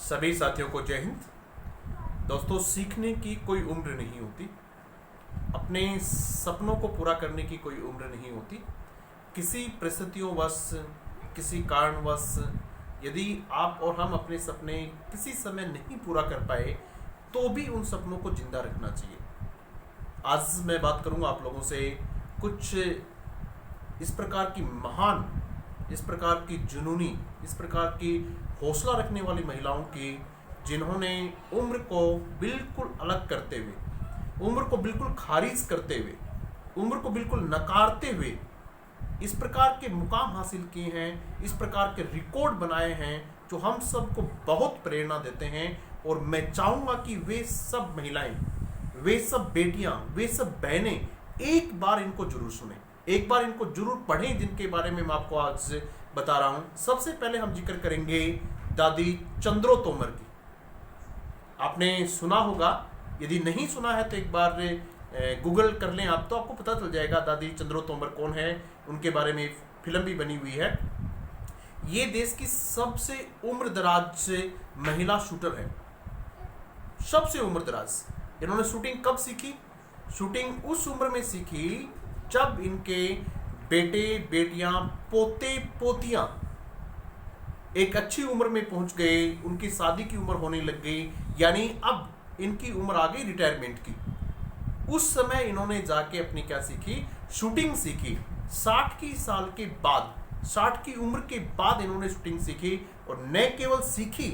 सभी साथियों को जय हिंद। दोस्तों, सीखने की कोई उम्र नहीं होती, अपने सपनों को पूरा करने की कोई उम्र नहीं होती। किसी परिस्थितियोंवश, किसी कारणवश यदि आप और हम अपने सपने किसी समय नहीं पूरा कर पाए तो भी उन सपनों को जिंदा रखना चाहिए। आज मैं बात करूंगा आप लोगों से कुछ इस प्रकार की महान, इस प्रकार की जुनूनी, इस प्रकार की हौसला रखने वाली महिलाओं की, जिन्होंने उम्र को बिल्कुल अलग करते हुए, उम्र को बिल्कुल खारिज करते हुए, उम्र को बिल्कुल नकारते हुए इस प्रकार के मुकाम हासिल किए हैं, इस प्रकार के रिकॉर्ड बनाए हैं जो हम सबको बहुत प्रेरणा देते हैं। और मैं चाहूँगा कि वे सब महिलाएं, वे सब बेटियां, वे सब बहनें एक बार इनको जरूर सुने, एक बार इनको जरूर पढ़ें, जिनके बारे में मैं आपको आज बता रहा हूं। सबसे पहले हम जिक्र करेंगे दादी चंद्रो तोमर की। आपने सुना होगा, यदि नहीं सुना है तो एक बार गूगल कर लें आप, तो आपको पता चल जाएगा दादी चंद्रो तोमर कौन है। उनके बारे में फिल्म भी बनी हुई है। ये देश की सबसे उम्र दराज महिला शूटर है, सबसे उम्र दराज। इन्होंने शूटिंग कब सीखी? शूटिंग उस उम्र में सीखी जब इनके बेटे बेटियां, पोते पोतियां एक अच्छी उम्र में पहुंच गए, उनकी शादी की उम्र होने लग गई, यानी अब इनकी उम्र आ गई रिटायरमेंट की। उस समय इन्होंने जाके अपनी क्या सीखी? शूटिंग सीखी। 60 की साल के बाद, 60 की उम्र के बाद इन्होंने शूटिंग सीखी। और न केवल सीखी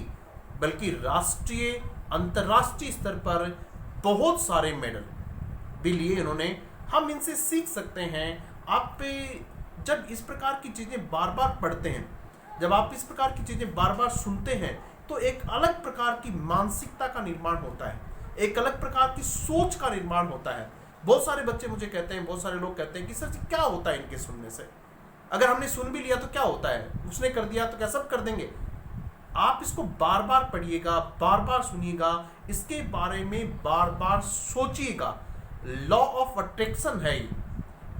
बल्कि राष्ट्रीय, अंतर्राष्ट्रीय स्तर पर बहुत सारे मेडल भी लिए इन्होंने। हम इनसे सीख सकते हैं। आप जब इस प्रकार की चीजें बार बार पढ़ते हैं, जब आप इस प्रकार की चीजें बार बार सुनते हैं, तो एक अलग प्रकार की मानसिकता का निर्माण होता है, एक अलग प्रकार की सोच का निर्माण होता है। बहुत सारे बच्चे मुझे कहते हैं, बहुत सारे लोग कहते हैं कि सर जी क्या होता है इनके सुनने से? अगर हमने सुन भी लिया तो क्या होता है? उसने कर दिया तो क्या सब कर देंगे? आप इसको बार बार पढ़िएगा, बार बार सुनिएगा, इसके बारे में बार बार सोचिएगा। लॉ ऑफ अट्रैक्शन है ये।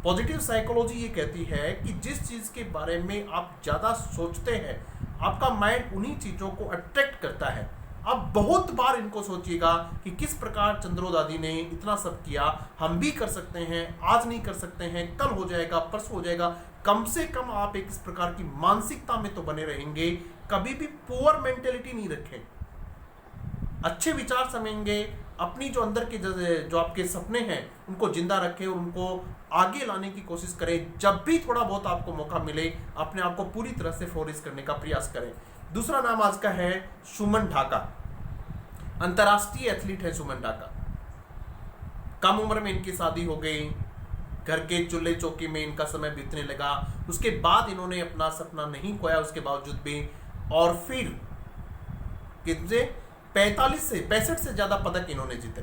पॉजिटिव साइकोलॉजी ये कहती है कि जिस चीज के बारे में आप ज्यादा सोचते हैं, आपका माइंड उन्हीं चीजों को अट्रैक्ट करता है। अब बहुत बार इनको सोचिएगा कि किस प्रकार चंद्रो दादी ने इतना सब किया, हम भी कर सकते हैं। आज नहीं कर सकते हैं, कल हो जाएगा, परसों हो जाएगा। कम से कम आप एक इस प्रकार की मानसिकता में तो बने रहेंगे। कभी भी पुअर मेंटेलिटी नहीं रखें, अच्छे विचार समझेंगे। अपनी जो अंदर के जो आपके सपने हैं उनको जिंदा रखें और उनको आगे लाने की कोशिश करें। जब भी थोड़ा बहुत आपको मौका मिले, अपने आप को पूरी तरह से फ्लोरिश करने का प्रयास करें। दूसरा नाम आज का है सुमन ढाका। अंतर्राष्ट्रीय एथलीट है सुमन ढाका। कम उम्र में इनकी शादी हो गई, घर के चूल्हे चौकी में इनका समय बीतने लगा। उसके बाद इन्होंने अपना सपना नहीं खोया उसके बावजूद भी, और फिर कितने 65 से ज्यादा पदक इन्होंने जीते।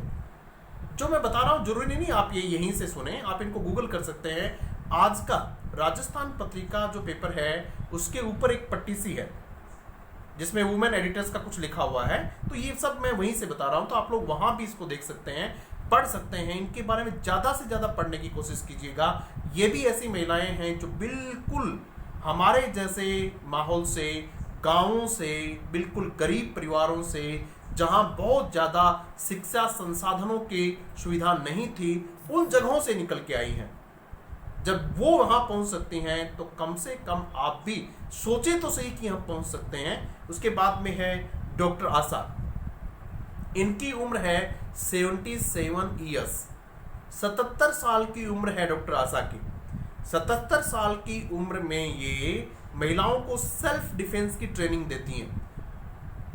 जो मैं बता रहा हूं जरूरी नहीं आप ये यहीं से सुने, आप इनको गूगल कर सकते हैं। आज का राजस्थान पत्रिका जो पेपर है उसके ऊपर एक पट्टी सी है जिसमें वुमेन एडिटर्स का कुछ लिखा हुआ है। तो ये सब मैं वहीं से बता रहा हूं, तो आप लोग वहां भी इसको देख सकते हैं, पढ़ सकते हैं। इनके बारे में ज्यादा से ज्यादा पढ़ने की कोशिश कीजिएगा। ये भी ऐसी महिलाएं हैं जो बिल्कुल हमारे जैसे माहौल से, गांवों से, बिल्कुल गरीब परिवारों से, जहां बहुत ज्यादा शिक्षा संसाधनों की सुविधा नहीं थी, उन जगहों से निकल के आई हैं। जब वो वहां पहुंच सकती हैं तो कम से कम आप भी सोचे तो सही कि हम पहुंच सकते हैं। उसके बाद में है डॉक्टर आशा। इनकी उम्र है 77 ईयर्स। 77 साल की उम्र है डॉक्टर आशा की। 77 साल की उम्र में ये महिलाओं को सेल्फ डिफेंस की ट्रेनिंग देती हैं।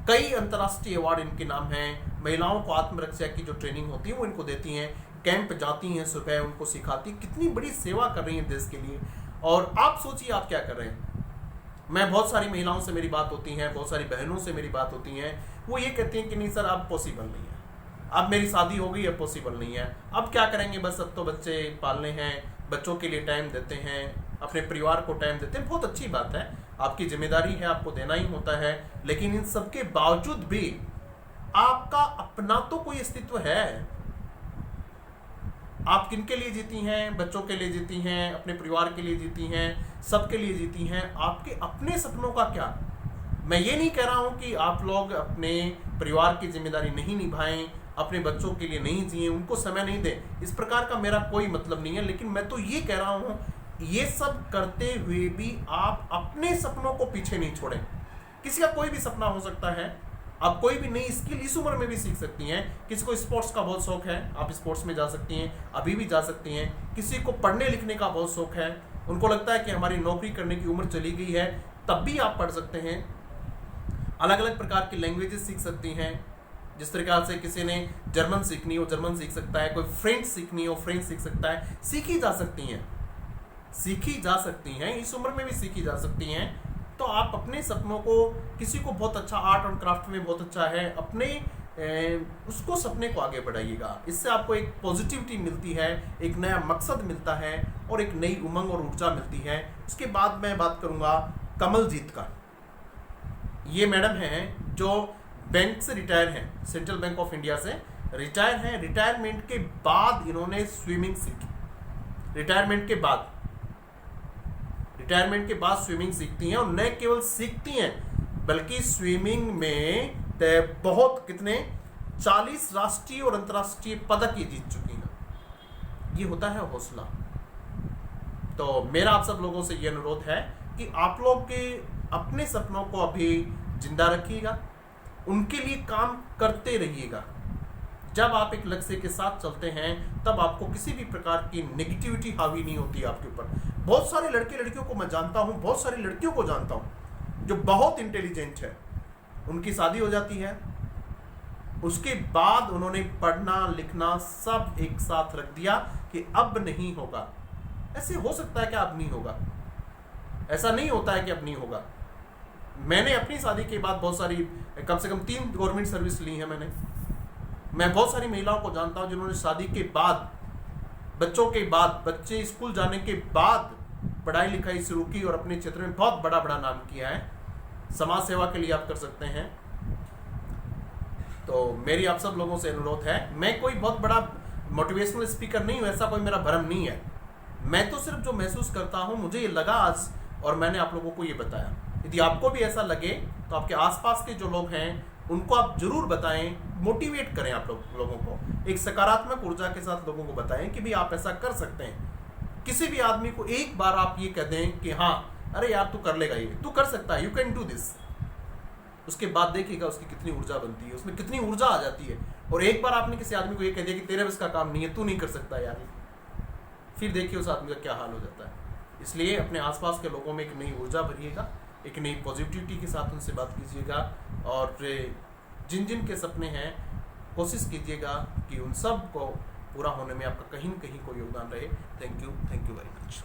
कई अंतर्राष्ट्रीय अवार्ड इनके नाम हैं। महिलाओं को आत्मरक्षा की जो ट्रेनिंग होती है वो इनको देती हैं। कैंप जाती हैं, सुबह उनको सिखाती। कितनी बड़ी सेवा कर रही हैं देश के लिए। और आप सोचिए आप क्या कर रहे हैं। मैं बहुत सारी महिलाओं से मेरी बात होती है, बहुत सारी बहनों से मेरी बात होती है। वो ये कहती हैं कि नहीं सर अब पॉसिबल नहीं है, अब मेरी शादी हो गई, अब पॉसिबल नहीं है, अब क्या करेंगे, बस अब तो बच्चे पालने हैं, बच्चों के लिए टाइम देते हैं, अपने परिवार को टाइम देते हैं। बहुत अच्छी बात है, आपकी जिम्मेदारी है, आपको देना ही होता है। लेकिन इन सबके बावजूद भी आपका अपना तो कोई अस्तित्व है। आप किनके लिए जीती हैं? बच्चों के लिए जीती हैं, अपने परिवार के लिए जीती हैं, सबके लिए जीती हैं। आपके अपने सपनों का क्या? मैं ये नहीं कह रहा हूं कि आप लोग अपने परिवार की जिम्मेदारी नहीं निभाएं, अपने बच्चों के लिए नहीं जिए, उनको समय नहीं दें, इस प्रकार का मेरा कोई मतलब नहीं है। लेकिन मैं तो ये कह रहा हूं, ये सब करते हुए भी आप अपने सपनों को पीछे नहीं छोड़ें। किसी का कोई भी सपना हो सकता है, आप कोई भी नई स्किल इस उम्र में भी सीख सकती हैं। किसी को स्पोर्ट्स का बहुत शौक है, आप स्पोर्ट्स में जा सकती हैं, अभी भी जा सकती हैं। किसी को पढ़ने लिखने का बहुत शौक है, उनको लगता है कि हमारी नौकरी करने की उम्र चली गई है, तब भी आप पढ़ सकते हैं। अलग अलग प्रकार की लैंग्वेजेस सीख सकती हैं। जिस तरीके से किसी ने जर्मन सीखनी हो जर्मन सीख सकता है, कोई फ्रेंच सीखनी हो फ्रेंच सीख सकता है। सीखी जा सकती हैं, सीखी जा सकती हैं, इस उम्र में भी सीखी जा सकती हैं। तो आप अपने सपनों को, किसी को बहुत अच्छा आर्ट और क्राफ्ट में बहुत अच्छा है, अपने उसको सपने को आगे बढ़ाइएगा। इससे आपको एक पॉजिटिविटी मिलती है, एक नया मकसद मिलता है और एक नई उमंग और ऊर्जा मिलती है। उसके बाद मैं बात करूंगा कमलजीत का। ये मैडम हैं जो बैंक से रिटायर हैं, सेंट्रल बैंक ऑफ इंडिया से रिटायर हैं। रिटायरमेंट के बाद इन्होंने स्विमिंग सीखी। रिटायरमेंट के बाद स्विमिंग सीखती हैं, और न केवल सीखती हैं बल्कि स्विमिंग में बहुत कितने 40 राष्ट्रीय और अंतर्राष्ट्रीय पदक ये जीत चुकी हैं। ये होता है हौसला। तो मेरा आप सब लोगों से ये अनुरोध है कि आप लोग के अपने सपनों को अभी जिंदा रखिएगा, उनके लिए काम करते रहिएगा। जब आप एक लक्ष्य के साथ चलते हैं तब आपको किसी भी प्रकार की नेगेटिविटी हावी नहीं होती आपके ऊपर। बहुत सारे लड़के लड़कियों को मैं जानता हूं, बहुत सारी लड़कियों को जानता हूं जो बहुत इंटेलिजेंट है, उनकी शादी हो जाती है, उसके बाद उन्होंने पढ़ना लिखना सब एक साथ रख दिया कि अब नहीं होगा। ऐसे हो सकता है कि अब नहीं होगा, ऐसा नहीं होता है कि अब नहीं होगा। मैंने अपनी शादी के बाद बहुत सारी, कम से कम 3 गवर्नमेंट सर्विस ली है मैंने। मैं बहुत सारी महिलाओं को जानता हूं जिन्होंने शादी के बाद, बच्चों के बाद, बच्चे स्कूल जाने के बाद पढ़ाई लिखाई शुरू की और अपने क्षेत्र में बहुत बड़ा बड़ा नाम किया है। समाज सेवा के लिए आप कर सकते हैं। तो मेरी आप सब लोगों से अनुरोध है, मैं कोई बहुत बड़ा मोटिवेशनल स्पीकर नहीं हूं, ऐसा कोई मेरा भरम नहीं है। मैं तो सिर्फ जो महसूस करता हूं, मुझे ये लगा आज और मैंने आप लोगों को ये बताया। यदि आपको भी ऐसा लगे तो आपके आसपास के जो लोग हैं उनको आप जरूर बताएं, मोटिवेट करें आप लोगों को, एक सकारात्मक ऊर्जा के साथ लोगों को बताएं कि भी आप ऐसा कर सकते हैं। किसी भी आदमी को एक बार आप ये कह दें कि हाँ अरे यार तू कर लेगा, ये तू कर सकता है, यू कैन डू दिस, उसके बाद देखिएगा उसकी कितनी ऊर्जा बनती है, उसमें कितनी ऊर्जा आ जाती है। और एक बार आपने किसी आदमी को ये कह दिया कि तेरे बस का काम नहीं है, तू नहीं कर सकता यार, फिर देखिए उस आदमी का क्या हाल हो जाता है। इसलिए अपने आसपास के लोगों में एक नई ऊर्जा भरिएगा, एक नई पॉजिटिविटी के साथ उनसे बात कीजिएगा, और जिन जिन के सपने हैं कोशिश कीजिएगा कि उन सब को पूरा होने में आपका कहीं न कहीं कोई योगदान रहे। Thank you very much.